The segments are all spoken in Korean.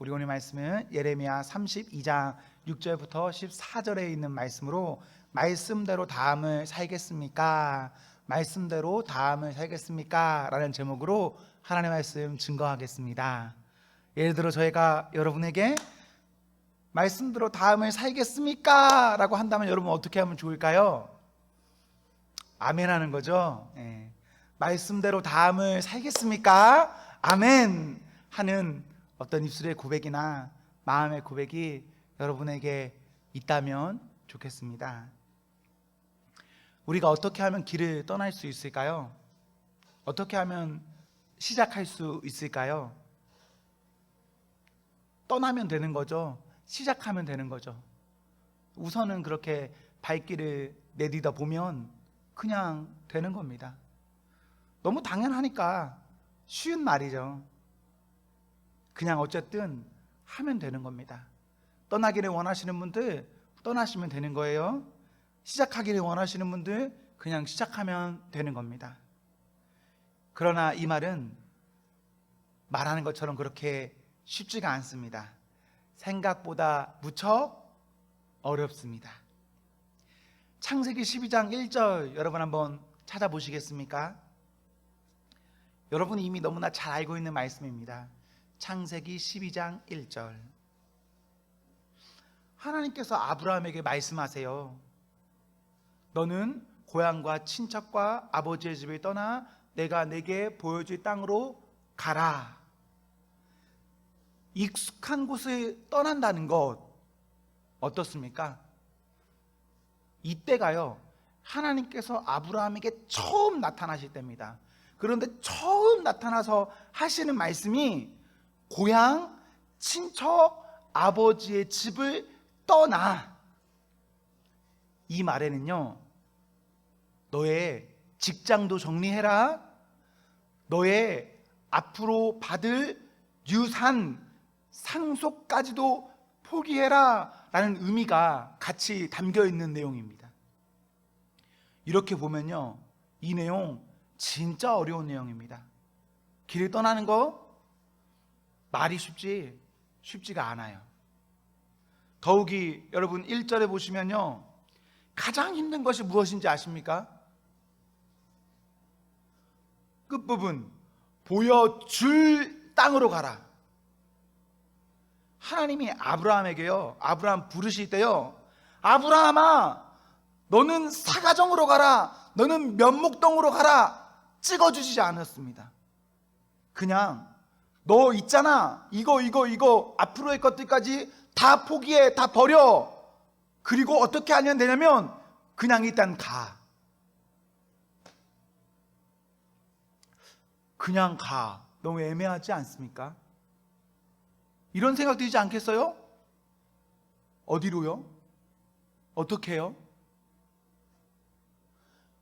우리 오늘 말씀은 예레미야 32장 6절부터 14절에 있는 말씀으로 말씀대로 다음을 살겠습니까? 말씀대로 다음을 살겠습니까? 라는 제목으로 하나님의 말씀 증거하겠습니다. 예를 들어 저희가 여러분에게 말씀대로 다음을 살겠습니까? 라고 한다면 여러분 어떻게 하면 좋을까요? 아멘 하는 거죠. 말씀대로 다음을 살겠습니까? 아멘 하는 어떤 입술의 고백이나 마음의 고백이 여러분에게 있다면 좋겠습니다. 우리가 어떻게 하면 길을 떠날 수 있을까요? 어떻게 하면 시작할 수 있을까요? 떠나면 되는 거죠. 시작하면 되는 거죠. 우선은 그렇게 발길을 내디다 보면 그냥 되는 겁니다. 너무 당연하니까 쉬운 말이죠. 그냥 어쨌든 하면 되는 겁니다. 떠나기를 원하시는 분들 떠나시면 되는 거예요. 시작하기를 원하시는 분들 그냥 시작하면 되는 겁니다. 그러나 이 말은 말하는 것처럼 그렇게 쉽지가 않습니다. 생각보다 무척 어렵습니다. 창세기 12장 1절 여러분 한번 찾아보시겠습니까? 여러분이 이미 너무나 잘 알고 있는 말씀입니다. 창세기 12장 1절. 하나님께서 아브라함에게 말씀하세요. 너는 고향과 친척과 아버지의 집을 떠나 내가 내게 보여줄 땅으로 가라. 익숙한 곳을 떠난다는 것 어떻습니까? 이때가요, 하나님께서 아브라함에게 처음 나타나실 때입니다. 그런데 처음 나타나서 하시는 말씀이 고향, 친척, 아버지의 집을 떠나. 이 말에는요, 너의 직장도 정리해라, 너의 앞으로 받을 유산, 상속까지도 포기해라 라는 의미가 같이 담겨 있는 내용입니다. 이렇게 보면요, 이 내용 진짜 어려운 내용입니다. 길을 떠나는 거 말이 쉽지가 않아요. 더욱이 여러분 1절에 보시면요, 가장 힘든 것이 무엇인지 아십니까? 끝부분, 보여줄 땅으로 가라. 하나님이 아브라함에게요, 아브라함 부르실 때요, 아브라함아 너는 사가정으로 가라, 너는 면목동으로 가라 찍어주시지 않았습니다. 그냥 너 있잖아, 이거 앞으로의 것들까지 다 포기해, 다 버려. 그리고 어떻게 하면 되냐면 그냥 일단 가. 그냥 가. 너무 애매하지 않습니까? 이런 생각 들지 않겠어요? 어디로요? 어떻게 해요?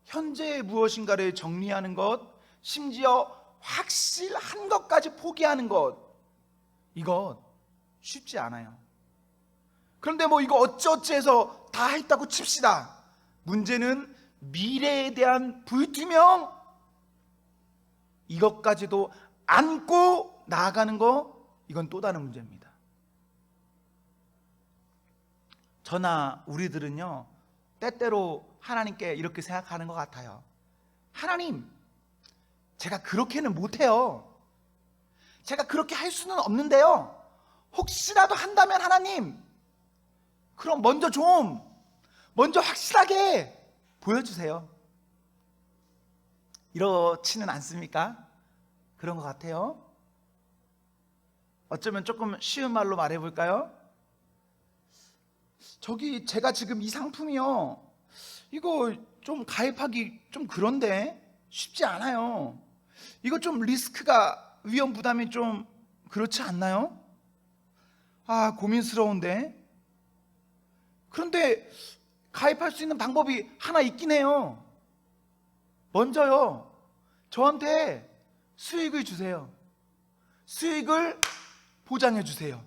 현재의 무엇인가를 정리하는 것, 심지어 확실한 것까지 포기하는 것, 이것 쉽지 않아요. 그런데 뭐 이거 어찌어찌해서 다 했다고 칩시다. 문제는 미래에 대한 불투명, 이것까지도 안고 나아가는 거, 이건 또 다른 문제입니다. 저나 우리들은요, 때때로 하나님께 이렇게 생각하는 것 같아요. 하나님, 제가 그렇게는 못해요. 제가 그렇게 할 수는 없는데요, 혹시라도 한다면 하나님, 그럼 먼저 확실하게 보여주세요. 이렇지는 않습니까? 그런 것 같아요. 어쩌면 조금 쉬운 말로 말해볼까요? 제가 지금 이 상품이요, 이거 좀 가입하기 좀 그런데 쉽지 않아요. 이거 좀 리스크가, 위험 부담이 좀 그렇지 않나요? 고민스러운데. 그런데 가입할 수 있는 방법이 하나 있긴 해요. 먼저요, 저한테 수익을 주세요. 수익을 보장해 주세요.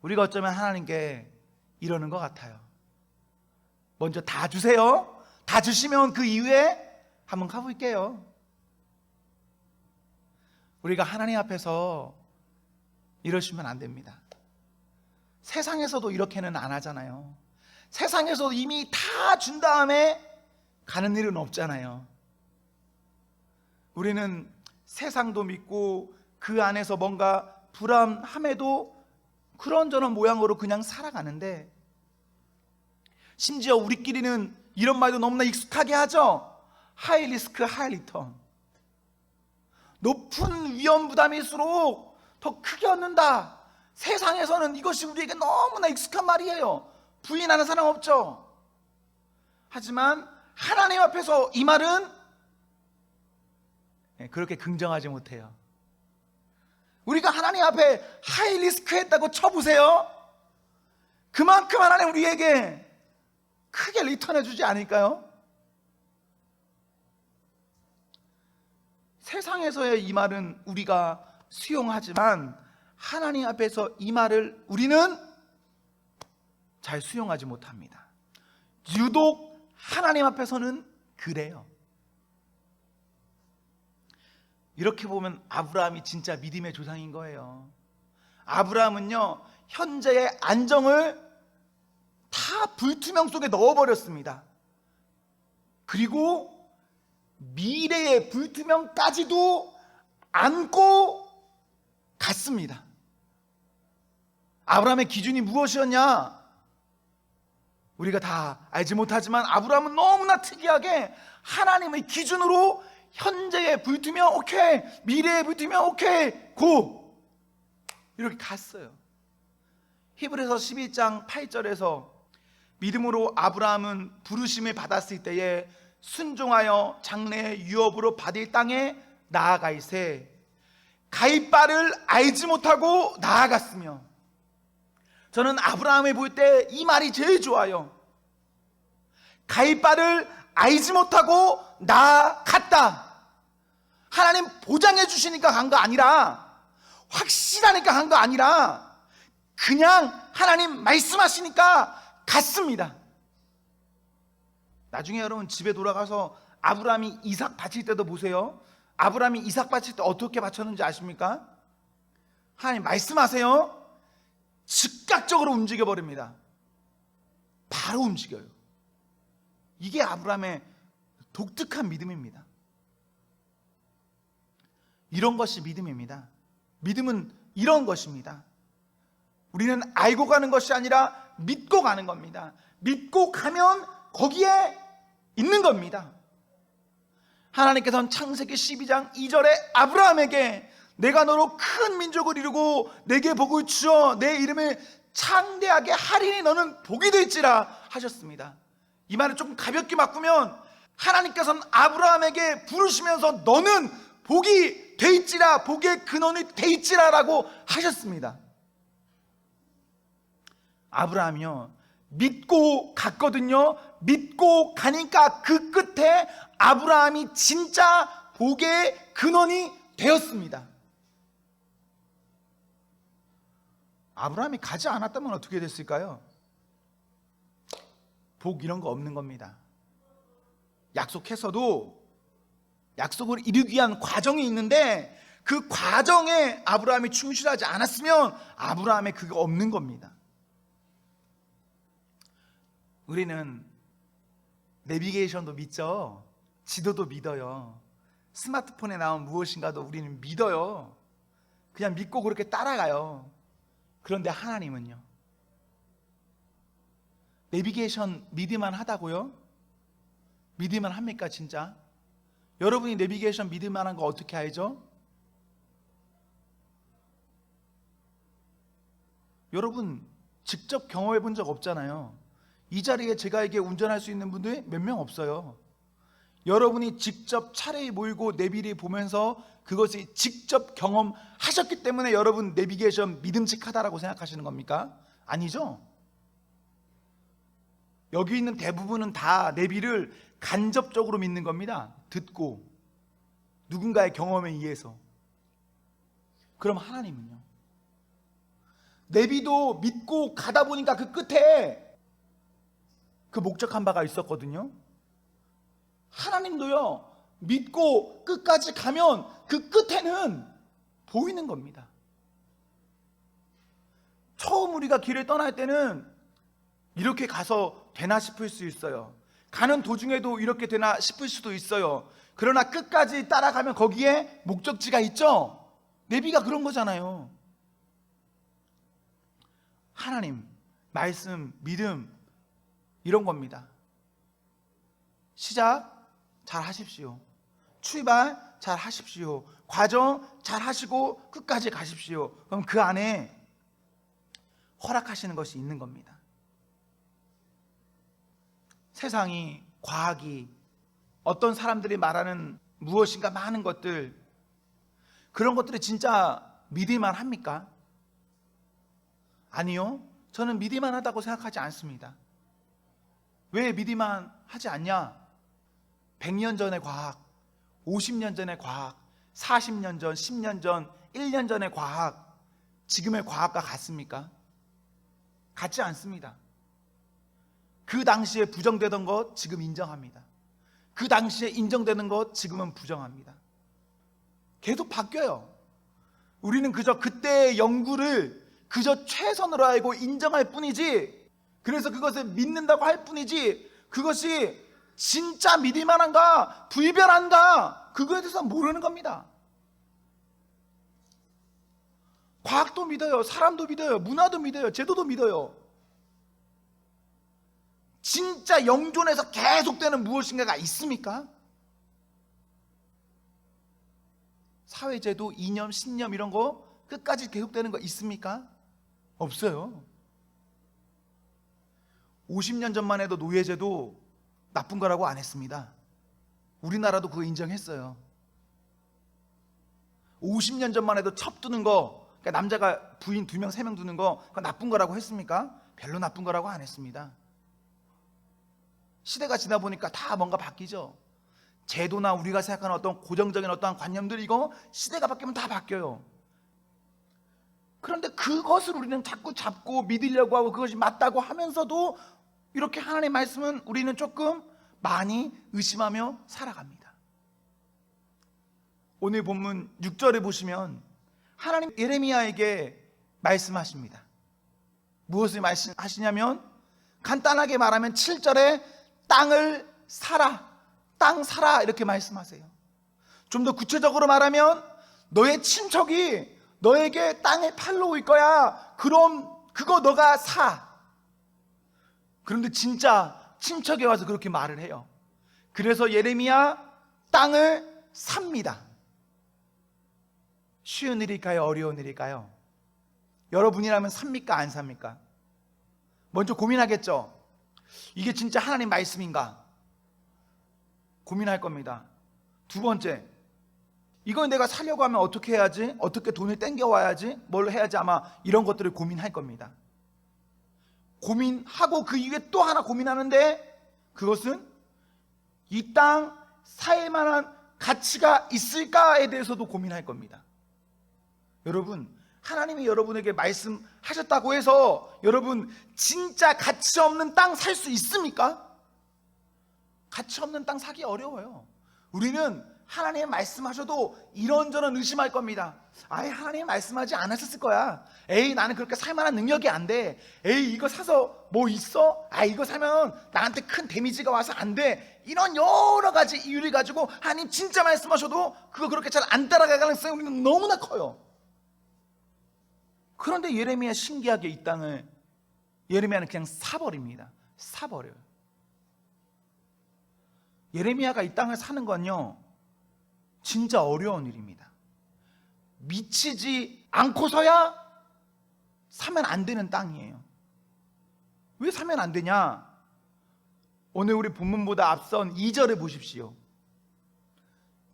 우리가 어쩌면 하나님께 이러는 것 같아요. 먼저 다 주세요. 다 주시면 그 이후에 한번 가볼게요. 우리가 하나님 앞에서 이러시면 안 됩니다. 세상에서도 이렇게는 안 하잖아요. 세상에서도 이미 다 준 다음에 가는 일은 없잖아요. 우리는 세상도 믿고 그 안에서 뭔가 불안함에도 그런저런 모양으로 그냥 살아가는데, 심지어 우리끼리는 이런 말도 너무나 익숙하게 하죠. 하이 리스크 하이 리턴. 높은 위험 부담일수록 더 크게 얻는다. 세상에서는 이것이 우리에게 너무나 익숙한 말이에요. 부인하는 사람 없죠. 하지만 하나님 앞에서 이 말은 그렇게 긍정하지 못해요. 우리가 하나님 앞에 하이 리스크 했다고 쳐보세요. 그만큼 하나님 우리에게 크게 리턴해 주지 않을까요? 세상에서의 이 말은 우리가 수용하지만 하나님 앞에서 이 말을 우리는 잘 수용하지 못합니다. 유독 하나님 앞에서는 그래요. 이렇게 보면 아브라함이 진짜 믿음의 조상인 거예요. 아브라함은요, 현재의 안정을 다 불투명 속에 넣어버렸습니다. 그리고 미래의 불투명까지도 안고 갔습니다. 아브라함의 기준이 무엇이었냐? 우리가 다 알지 못하지만 아브라함은 너무나 특이하게 하나님의 기준으로 현재의 불투명 오케이, 미래의 불투명 오케이, 고! 이렇게 갔어요. 히브리서 11장 8절에서 믿음으로 아브라함은 부르심을 받았을 때에 순종하여 장래의 유업으로 받을 땅에 나아가이세 갈 바를 알지 못하고 나아갔으며. 저는 아브라함을 볼 때 이 말이 제일 좋아요. 갈 바를 알지 못하고 나아갔다. 하나님 보장해 주시니까 간 거 아니라, 확실하니까 간 거 아니라, 그냥 하나님 말씀하시니까 갔습니다. 나중에 여러분 집에 돌아가서 아브라함이 이삭 바칠 때도 보세요. 아브라함이 이삭 바칠 때 어떻게 바쳤는지 아십니까? 하나님 말씀하세요. 즉각적으로 움직여 버립니다. 바로 움직여요. 이게 아브라함의 독특한 믿음입니다. 이런 것이 믿음입니다. 믿음은 이런 것입니다. 우리는 알고 가는 것이 아니라 믿고 가는 겁니다. 믿고 가면 거기에 있는 겁니다. 하나님께서는 창세기 12장 2절에 아브라함에게 내가 너로 큰 민족을 이루고 내게 복을 주어 내 이름을 창대하게 하리니 너는 복이 될지라 하셨습니다. 이 말을 조금 가볍게 바꾸면 하나님께서는 아브라함에게 부르시면서 너는 복이 될지라, 복의 근원이 될지라 라고 하셨습니다. 아브라함이요, 믿고 갔거든요. 믿고 가니까 그 끝에 아브라함이 진짜 복의 근원이 되었습니다. 아브라함이 가지 않았다면 어떻게 됐을까요? 복 이런 거 없는 겁니다. 약속했어도 약속을 이루기 위한 과정이 있는데 그 과정에 아브라함이 충실하지 않았으면 아브라함의 그게 없는 겁니다. 우리는 내비게이션도 믿죠. 지도도 믿어요. 스마트폰에 나온 무엇인가도 우리는 믿어요. 그냥 믿고 그렇게 따라가요. 그런데 하나님은요, 내비게이션 믿을만 하다고요? 믿을만 합니까 진짜? 여러분이 내비게이션 믿을만 한 거 어떻게 알죠? 여러분 직접 경험해 본 적 없잖아요. 이 자리에 제가에게 운전할 수 있는 분들이 몇 명 없어요. 여러분이 직접 차를 몰고 내비를 보면서 그것을 직접 경험하셨기 때문에 여러분 내비게이션 믿음직하다라고 생각하시는 겁니까? 아니죠. 여기 있는 대부분은 다 내비를 간접적으로 믿는 겁니다. 듣고 누군가의 경험에 의해서. 그럼 하나님은요, 내비도 믿고 가다 보니까 그 끝에 그 목적한 바가 있었거든요. 하나님도요, 믿고 끝까지 가면 그 끝에는 보이는 겁니다. 처음 우리가 길을 떠날 때는 이렇게 가서 되나 싶을 수 있어요. 가는 도중에도 이렇게 되나 싶을 수도 있어요. 그러나 끝까지 따라가면 거기에 목적지가 있죠. 내비가 그런 거잖아요. 하나님, 말씀, 믿음, 이런 겁니다. 시작 잘 하십시오. 출발 잘 하십시오. 과정 잘 하시고 끝까지 가십시오. 그럼 그 안에 허락하시는 것이 있는 겁니다. 세상이, 과학이, 어떤 사람들이 말하는 무엇인가 많은 것들, 그런 것들이 진짜 믿을만 합니까? 아니요. 저는 믿을만 하다고 생각하지 않습니다. 왜 믿을만 하지 않냐? 100년 전의 과학, 50년 전의 과학, 40년 전, 10년 전, 1년 전의 과학, 지금의 과학과 같습니까? 같지 않습니다. 그 당시에 부정되던 것 지금 인정합니다. 그 당시에 인정되는 것 지금은 부정합니다. 계속 바뀌어요. 우리는 그저 그때의 연구를 그저 최선으로 알고 인정할 뿐이지, 그래서 그것을 믿는다고 할 뿐이지, 그것이 진짜 믿을 만한가 불변한가 그거에 대해서 모르는 겁니다. 과학도 믿어요. 사람도 믿어요. 문화도 믿어요. 제도도 믿어요. 진짜 영존해서 계속되는 무엇인가가 있습니까? 사회제도, 이념, 신념 이런 거 끝까지 계속되는 거 있습니까? 없어요. 50년 전만 해도 노예제도 나쁜 거라고 안 했습니다. 우리나라도 그거 인정했어요. 50년 전만 해도 첩 두는 거, 그러니까 남자가 부인 2명, 3명 두는 거, 그거 나쁜 거라고 했습니까? 별로 나쁜 거라고 안 했습니다. 시대가 지나 보니까 다 뭔가 바뀌죠. 제도나 우리가 생각하는 어떤 고정적인 어떠한 관념들, 이거 시대가 바뀌면 다 바뀌어요. 그런데 그것을 우리는 자꾸 잡고 믿으려고 하고 그것이 맞다고 하면서도 이렇게 하나님의 말씀은 우리는 조금 많이 의심하며 살아갑니다. 오늘 본문 6절에 보시면 하나님 예레미야에게 말씀하십니다. 무엇을 말씀하시냐면 간단하게 말하면 7절에 땅을 사라, 땅 사라 이렇게 말씀하세요. 좀 더 구체적으로 말하면 너의 친척이 너에게 땅을 팔러 올 거야. 그럼 그거 너가 사. 그런데 진짜 친척이 와서 그렇게 말을 해요. 그래서 예레미야 땅을 삽니다. 쉬운 일일까요? 어려운 일일까요? 여러분이라면 삽니까? 안 삽니까? 먼저 고민하겠죠. 이게 진짜 하나님 말씀인가? 고민할 겁니다. 두 번째, 이건 내가 사려고 하면 어떻게 해야지? 어떻게 돈을 땡겨와야지? 뭘 해야지? 아마 이런 것들을 고민할 겁니다. 고민하고 그 이후에 또 하나 고민하는데, 그것은 이 땅 살 만한 가치가 있을까에 대해서도 고민할 겁니다. 여러분, 하나님이 여러분에게 말씀하셨다고 해서 여러분 진짜 가치 없는 땅 살 수 있습니까? 가치 없는 땅 사기 어려워요. 우리는 하나님 말씀하셔도 이런저런 의심할 겁니다. 아예 하나님 말씀하지 않으셨을 거야. 에이, 나는 그렇게 살 만한 능력이 안 돼. 에이, 이거 사서 뭐 있어? 아, 이거 사면 나한테 큰 데미지가 와서 안 돼. 이런 여러 가지 이유를 가지고 하나님 진짜 말씀하셔도 그거 그렇게 잘 안 따라갈 가능성이 우리는 너무나 커요. 그런데 예레미야 신기하게 이 땅을 예레미야는 그냥 사버립니다. 사버려요. 예레미야가 이 땅을 사는 건요 진짜 어려운 일입니다. 미치지 않고서야 사면 안 되는 땅이에요. 왜 사면 안 되냐? 오늘 우리 본문보다 앞선 2절을 보십시오.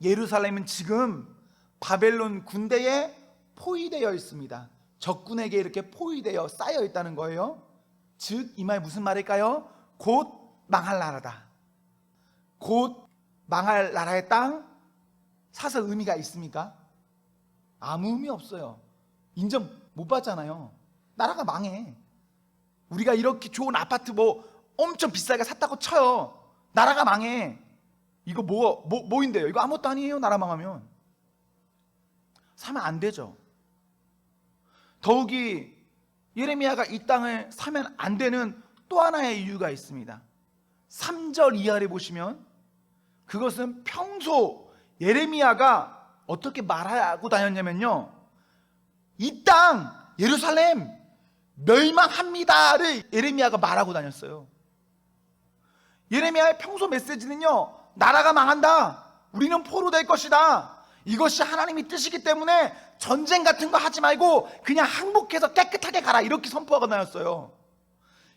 예루살렘은 지금 바벨론 군대에 포위되어 있습니다. 적군에게 이렇게 포위되어 쌓여 있다는 거예요. 즉 이 말 무슨 말일까요? 곧 망할 나라다. 곧 망할 나라의 땅 사서 의미가 있습니까? 아무 의미 없어요. 인정 못 받잖아요. 나라가 망해. 우리가 이렇게 좋은 아파트 뭐 엄청 비싸게 샀다고 쳐요. 나라가 망해. 이거 뭐인데요? 이거 아무것도 아니에요. 나라 망하면. 사면 안 되죠. 더욱이 예레미야가 이 땅을 사면 안 되는 또 하나의 이유가 있습니다. 3절 이하를 보시면 그것은 평소 예레미야가 어떻게 말하고 다녔냐면요, 이 땅 예루살렘 멸망합니다를 예레미야가 말하고 다녔어요. 예레미야의 평소 메시지는요, 나라가 망한다, 우리는 포로될 것이다, 이것이 하나님의 뜻이기 때문에 전쟁 같은 거 하지 말고 그냥 항복해서 깨끗하게 가라, 이렇게 선포하고 다녔어요.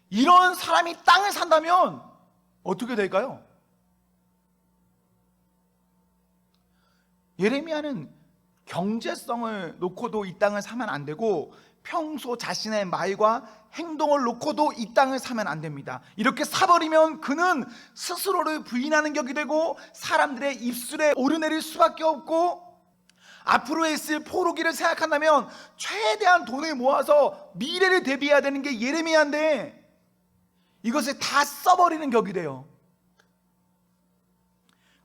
이런 사람이 땅을 산다면 어떻게 될까요? 예레미야는 경제성을 놓고도 이 땅을 사면 안 되고 평소 자신의 말과 행동을 놓고도 이 땅을 사면 안 됩니다. 이렇게 사버리면 그는 스스로를 부인하는 격이 되고 사람들의 입술에 오르내릴 수밖에 없고, 앞으로 있을 포로기를 생각한다면 최대한 돈을 모아서 미래를 대비해야 되는 게 예레미야인데 이것을 다 써버리는 격이 돼요.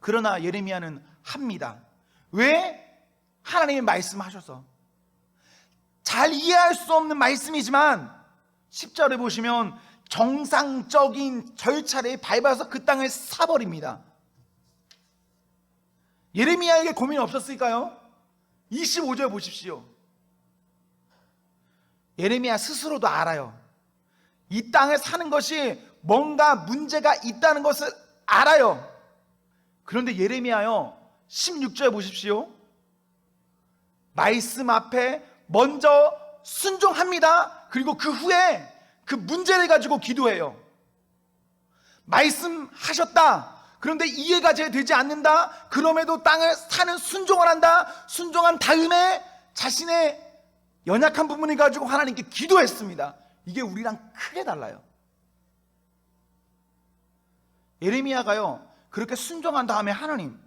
그러나 예레미야는 합니다. 왜? 하나님이 말씀하셔서. 잘 이해할 수 없는 말씀이지만 10절에 보시면 정상적인 절차를 밟아서 그 땅을 사버립니다. 예레미야에게 고민 없었을까요? 25절 보십시오. 예레미야 스스로도 알아요. 이 땅을 사는 것이 뭔가 문제가 있다는 것을 알아요. 그런데 예레미야요 16절 보십시오. 말씀 앞에 먼저 순종합니다. 그리고 그 후에 그 문제를 가지고 기도해요. 말씀하셨다, 그런데 이해가 잘 되지 않는다, 그럼에도 땅을 사는 순종을 한다. 순종한 다음에 자신의 연약한 부분을 가지고 하나님께 기도했습니다. 이게 우리랑 크게 달라요. 예레미야가요 그렇게 순종한 다음에 하나님,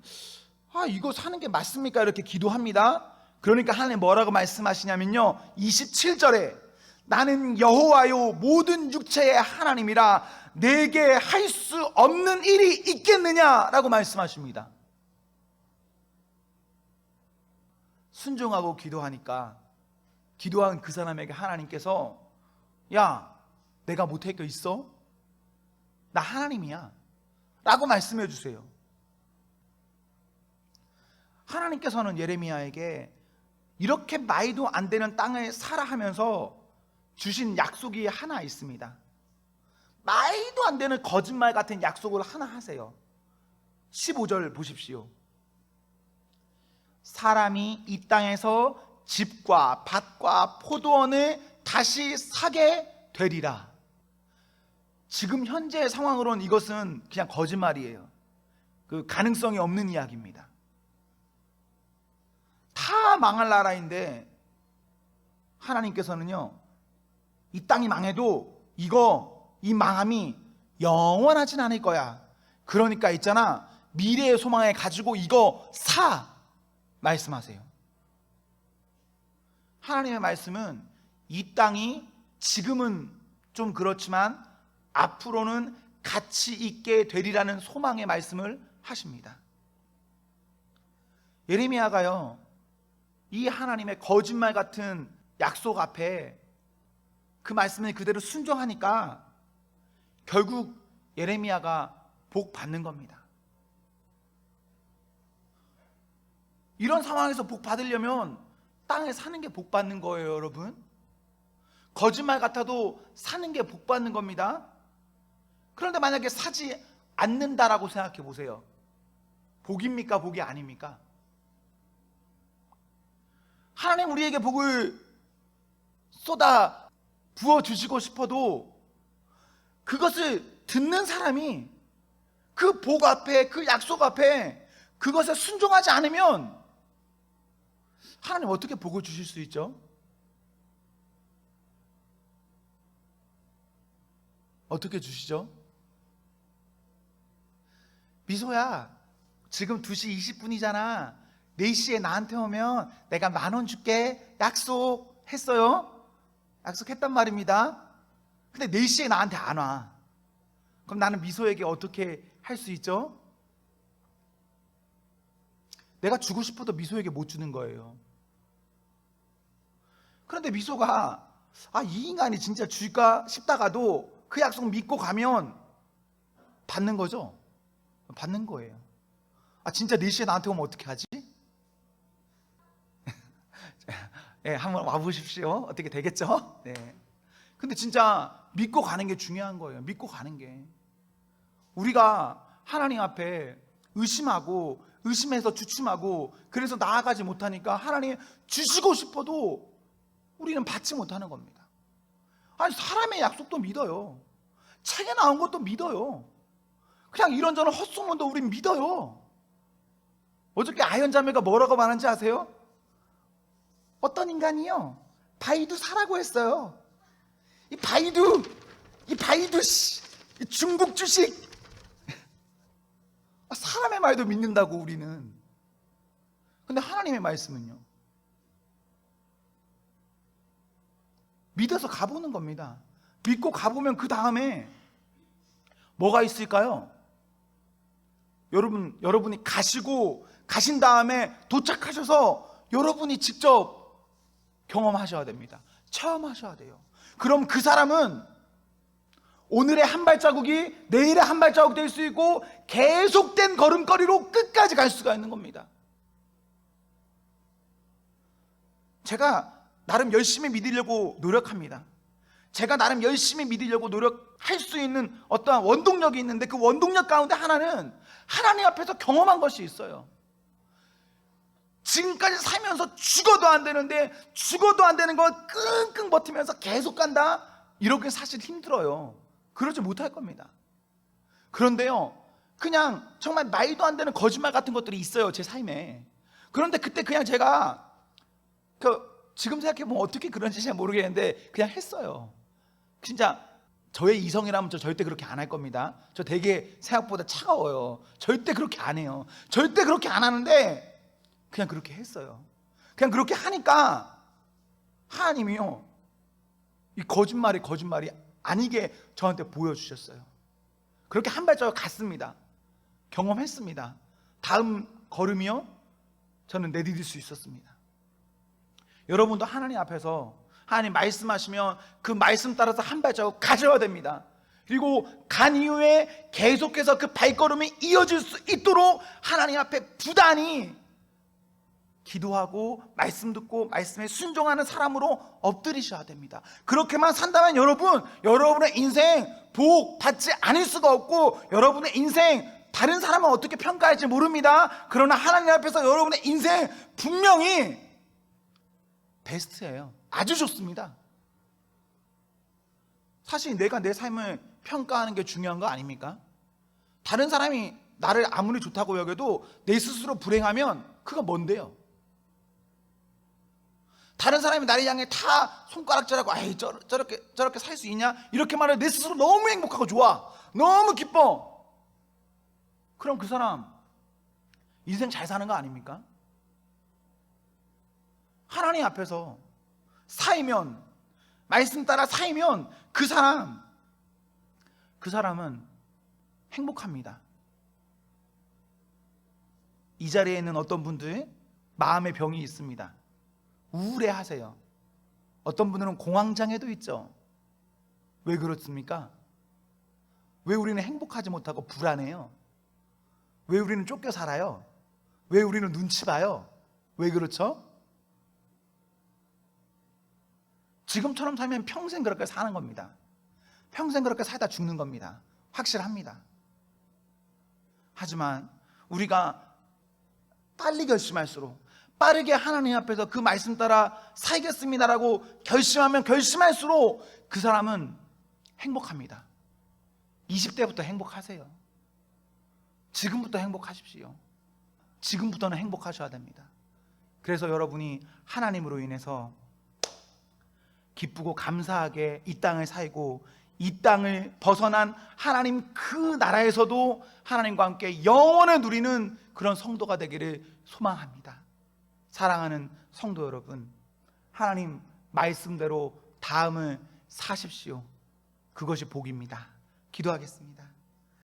이거 사는 게 맞습니까? 이렇게 기도합니다. 그러니까 하나님 뭐라고 말씀하시냐면요 27절에 나는 여호와요 모든 육체의 하나님이라 내게 할 수 없는 일이 있겠느냐라고 말씀하십니다. 순종하고 기도하니까 기도한 그 사람에게 하나님께서 야, 내가 못할 거 있어? 나 하나님이야 라고 말씀해 주세요. 하나님께서는 예레미야에게 이렇게 말도 안 되는 땅을 사라 하면서 주신 약속이 하나 있습니다. 말도 안 되는 거짓말 같은 약속을 하나 하세요. 15절 보십시오. 사람이 이 땅에서 집과 밭과 포도원을 다시 사게 되리라. 지금 현재의 상황으로는 이것은 그냥 거짓말이에요. 그 가능성이 없는 이야기입니다. 다 망할 나라인데 하나님께서는요 이 땅이 망해도 이 망함이 영원하진 않을 거야. 그러니까 있잖아, 미래의 소망을 가지고 이거 사 말씀하세요. 하나님의 말씀은 이 땅이 지금은 좀 그렇지만 앞으로는 가치 있게 되리라는 소망의 말씀을 하십니다. 예레미야가요 이 하나님의 거짓말 같은 약속 앞에 그 말씀을 그대로 순종하니까 결국 예레미야가 복 받는 겁니다. 이런 상황에서 복 받으려면 땅에 사는 게 복 받는 거예요, 여러분. 거짓말 같아도 사는 게 복 받는 겁니다. 그런데 만약에 사지 않는다라고 생각해 보세요. 복입니까? 복이 아닙니까? 하나님 우리에게 복을 쏟아 부어주시고 싶어도 그것을 듣는 사람이 그 복 앞에, 그 약속 앞에 그것에 순종하지 않으면 하나님 어떻게 복을 주실 수 있죠? 어떻게 주시죠? 미소야, 지금 2시 20분이잖아. 4시에 나한테 오면 내가 10,000원 줄게. 약속했어요? 약속했단 말입니다. 근데 4시에 나한테 안 와. 그럼 나는 미소에게 어떻게 할 수 있죠? 내가 주고 싶어도 미소에게 못 주는 거예요. 그런데 미소가 이 인간이 진짜 줄까 싶다가도 그 약속 믿고 가면 받는 거죠. 받는 거예요. 진짜 4시에 나한테 오면 어떻게 하지? 네, 한번 와보십시오. 어떻게 되겠죠? 네. 근데 진짜 믿고 가는 게 중요한 거예요. 믿고 가는 게. 우리가 하나님 앞에 의심하고 의심해서 주춤하고 그래서 나아가지 못하니까 하나님 주시고 싶어도 우리는 받지 못하는 겁니다. 사람의 약속도 믿어요. 책에 나온 것도 믿어요. 그냥 이런저런 헛소문도 우린 믿어요. 어저께 아현자매가 뭐라고 말한지 아세요? 어떤 인간이요? 바이두 사라고 했어요. 이 바이두 이 중국 주식. 사람의 말도 믿는다고 우리는. 근데 하나님의 말씀은요? 믿어서 가보는 겁니다. 믿고 가보면 그 다음에 뭐가 있을까요? 여러분이 가신 다음에 도착하셔서 여러분이 직접 경험하셔야 됩니다. 체험하셔야 돼요. 그럼 그 사람은 오늘의 한 발자국이 내일의 한 발자국 될 수 있고 계속된 걸음걸이로 끝까지 갈 수가 있는 겁니다. 제가 나름 열심히 믿으려고 노력합니다. 제가 나름 열심히 믿으려고 노력할 수 있는 어떠한 원동력이 있는데 그 원동력 가운데 하나는 하나님 앞에서 경험한 것이 있어요. 지금까지 살면서 죽어도 안 되는데 죽어도 안 되는 걸 끙끙 버티면서 계속 간다? 이렇게 사실 힘들어요. 그러지 못할 겁니다. 그런데요, 그냥 정말 말도 안 되는 거짓말 같은 것들이 있어요, 제 삶에. 그런데 그때 그냥 제가 지금 생각해보면 어떻게 그런지 잘 모르겠는데 그냥 했어요. 진짜 저의 이성이라면 저 절대 그렇게 안 할 겁니다. 저 되게 생각보다 차가워요. 절대 그렇게 안 해요. 절대 그렇게 안 하는데 그냥 그렇게 했어요. 그냥 그렇게 하니까 하나님이요, 이 거짓말이 아니게 저한테 보여주셨어요. 그렇게 한 발자국 갔습니다. 경험했습니다. 다음 걸음이요, 저는 내디딜 수 있었습니다. 여러분도 하나님 앞에서 하나님 말씀하시면 그 말씀 따라서 한 발자국 가져야 됩니다. 그리고 간 이후에 계속해서 그 발걸음이 이어질 수 있도록 하나님 앞에 부단히 기도하고 말씀 듣고 말씀에 순종하는 사람으로 엎드리셔야 됩니다. 그렇게만 산다면 여러분의 인생 복 받지 않을 수가 없고 여러분의 인생 다른 사람은 어떻게 평가할지 모릅니다. 그러나 하나님 앞에서 여러분의 인생 분명히 베스트예요. 아주 좋습니다. 사실 내가 내 삶을 평가하는 게 중요한 거 아닙니까? 다른 사람이 나를 아무리 좋다고 여겨도 내 스스로 불행하면 그거 뭔데요? 다른 사람이 나를 향해 다 손가락질하고 저렇게 살 수 있냐? 이렇게 말해 내 스스로 너무 행복하고 좋아, 너무 기뻐. 그럼 그 사람 인생 잘 사는 거 아닙니까? 하나님 앞에서 살면, 말씀 따라 살면 그 사람은 행복합니다. 이 자리에 있는 어떤 분들 마음의 병이 있습니다. 우울해하세요. 어떤 분들은 공황장애도 있죠. 왜 그렇습니까? 왜 우리는 행복하지 못하고 불안해요? 왜 우리는 쫓겨 살아요? 왜 우리는 눈치 봐요? 왜 그렇죠? 지금처럼 살면 평생 그렇게 사는 겁니다. 평생 그렇게 살다 죽는 겁니다. 확실합니다. 하지만 우리가 빨리 결심할수록, 빠르게 하나님 앞에서 그 말씀 따라 살겠습니다라고 결심하면 결심할수록 그 사람은 행복합니다. 20대부터 행복하세요. 지금부터 행복하십시오. 지금부터는 행복하셔야 됩니다. 그래서 여러분이 하나님으로 인해서 기쁘고 감사하게 이 땅을 살고 이 땅을 벗어난 하나님 그 나라에서도 하나님과 함께 영원을 누리는 그런 성도가 되기를 소망합니다. 사랑하는 성도 여러분, 하나님 말씀대로 다음을 사십시오. 그것이 복입니다. 기도하겠습니다.